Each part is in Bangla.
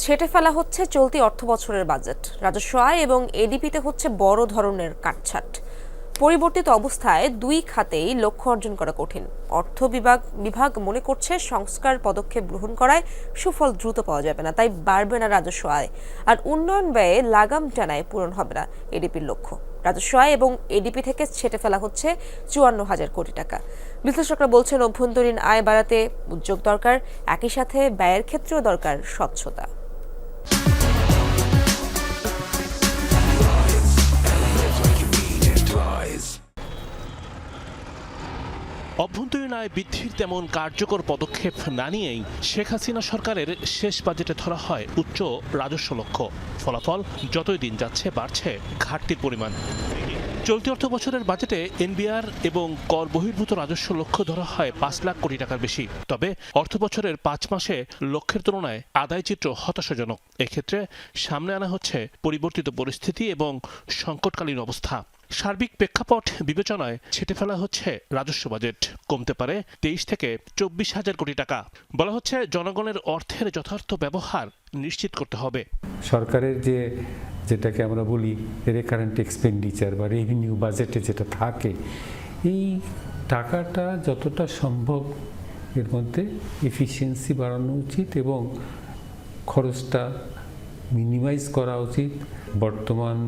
ছেঁটে ফেলা হচ্ছে চলতি অর্থবছরের বাজেট। রাজস্ব আয় এবং এডিপিতে হচ্ছে বড় ধরনের কাটছাঁট। পরিবর্তিত অবস্থায় দুই খাতেই লক্ষ্য অর্জন করা কঠিন। অর্থ বিভাগ মনে করছে সংস্কার পদক্ষেপ গ্রহণ করায় সুফল দ্রুত পাওয়া যাবে না, তাই বাড়বে না রাজস্ব আয়। আর উন্নয়ন ব্যয়ে লাগাম টানায় পূরণ হবে না এডিপির লক্ষ্য। রাজস্ব আয় এবং এডিপি থেকে ছেঁটে ফেলা হচ্ছে ৫৪,০০০ কোটি টাকা। বিশ্লেষকরা বলছেন, অভ্যন্তরীণ আয় বাড়াতে উদ্যোগ দরকার, একই সাথে ব্যয়ের ক্ষেত্রেও দরকার স্বচ্ছতা। অভ্যন্তরীণ আয় বৃদ্ধির তেমন কার্যকর পদক্ষেপ না নিয়েই শেখ হাসিনা সরকারের শেষ বাজেটে ধরা হয় উচ্চ রাজস্ব লক্ষ্য। ফলাফল যতই দিন যাচ্ছে বাড়ছে ঘাটতির পরিমাণ। চলতি অর্থ বছরের বাজেটে এনবিআর এবং কর বহির্ভূত রাজস্ব লক্ষ্য ধরা হয় ৫ লাখ কোটি টাকার বেশি। তবে অর্থ বছরের ৫ মাসে লক্ষ্যের তুলনায় আদায় চিত্র হতাশাজনক। এক্ষেত্রে সামনে আনা হচ্ছে পরিবর্তিত পরিস্থিতি এবং সংকটকালীন অবস্থা। সার্বিক প্রেক্ষাপট বিবেচনায় ছেঁটে ফেলা হচ্ছে রাজস্ব বাজেট। কমতে পারে ২৩ থেকে ২৪,০০০ কোটি টাকা। বলা হচ্ছে, জনগণের অর্থের যথার্থ ব্যবহার নিশ্চিত করতে হবে। সরকারের যেটাকে আমরা বলি রেকারেন্ট এক্সপেন্ডিচার বা রেভিনিউ বাজেটে যেটা থাকে, এই টাকাটা যতটা সম্ভব এর মধ্যে এফিসিয়েন্সি বাড়ানো উচিত এবং খরচটা মিনিমাইজ করা উচিত। বর্তমান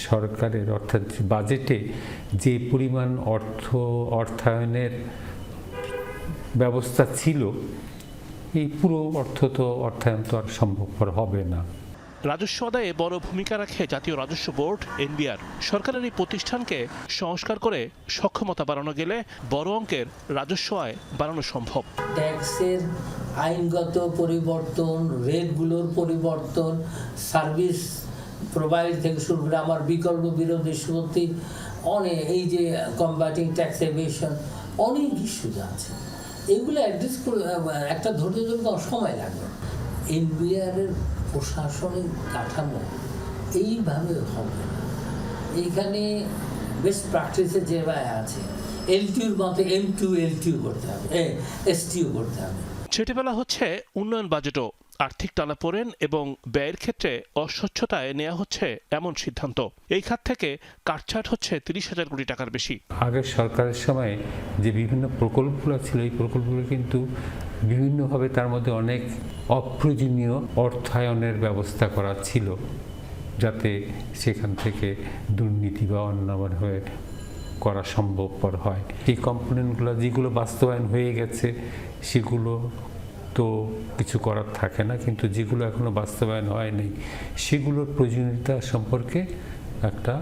সরকারের অর্থাৎ বাজেটে যে পরিমাণ অর্থায়নের ব্যবস্থা ছিল, এই পুরো অর্থায়ন তো আর সম্ভবপর হবে না। রাজস্ব আদায়ে বড় ভূমিকা রাখে জাতীয় রাজস্ব বোর্ড এনবিআর। সরকারের এই প্রতিষ্ঠানকে সংস্কার করে সক্ষমতা বাড়ানো গেলে বড় অঙ্কের রাজস্ব আয় বাড়ানো সম্ভব। ট্যাক্সের আইনগত পরিবর্তন, রেটগুলোর পরিবর্তন, সার্ভিস প্রোভাইড থেকে শুরু করে আমার বিকল্প বিরোধী নিষ্পত্তি, অনেক এই যে কম্বাটিং ট্যাক্স এভিশন, অনেক ইস্যু আছে। এগুলো অ্যাড্রেস করে একটা ধৈর্য ধরতে সময় লাগবে। এনবিআরের প্রশাসনিক কাঠামো এইভাবে হবে না। এইখানে বেস্ট প্র্যাকটিসে যেভাবে আছে, এলটিউর মতো এল2 করতে হবে, এসটিউ করতে হবে। ছেঁটে ফেলা হচ্ছে উন্নয়ন বাজেটও। আর্থিক টানাপোড়েন এবং ব্যয়ের ক্ষেত্রে অস্বচ্ছতায় নেওয়া হচ্ছে এমন সিদ্ধান্ত। এই খাত থেকে কাটছাঁট হচ্ছে ৩০,০০০ কোটি টাকার বেশি। আগের সরকারের সময় যে বিভিন্ন প্রকল্পগুলো ছিল, এই প্রকল্পগুলো কিন্তু বিভিন্নভাবে তার মধ্যে অনেক অপ্রয়োজনীয় অর্থায়নের ব্যবস্থা করা ছিল, যাতে সেখান থেকে দুর্নীতি বা অন্যায়ভাবে করা সম্ভবপর হয়। এই কম্পোনেন্টগুলো যেগুলো বাস্তবায়ন হয়ে গেছে সেগুলো তো কিছু করার থাকে না, কিন্তু যেগুলো এখনো বাস্তবায়ন হয়নি সেগুলোর প্রয়োজনীয়তা সম্পর্কে একটা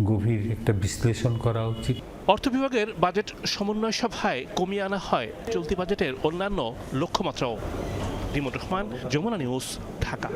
গভীর বিশ্লেষণ করা উচিত। অর্থ বিভাগের বাজেট সমন্বয় সভায় কমিয়ে আনা হয় চলতি বাজেটের অন্যান্য লক্ষ্যমাত্রাও। রিমন রহমান, যমুনা নিউজ, ঢাকা।